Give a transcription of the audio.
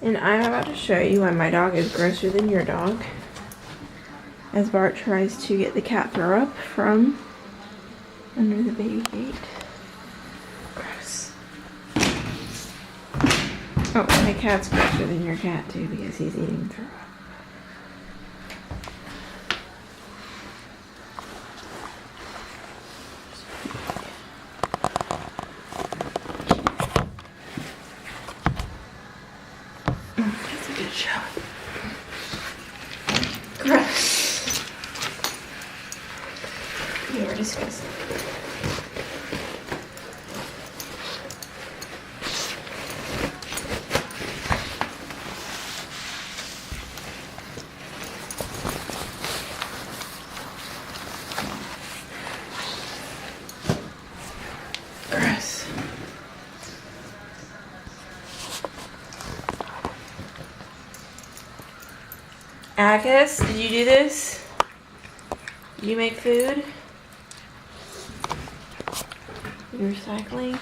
And I'm about to show you why my dog is grosser than your dog. As Bart tries to get the cat throw up from under the baby gate. Gross. Oh, my cat's grosser than your cat too because he's eating throw up. That's a good show. Gross. You are disgusting. Gross. Atticus, did you do this? Did you make food? You're recycling?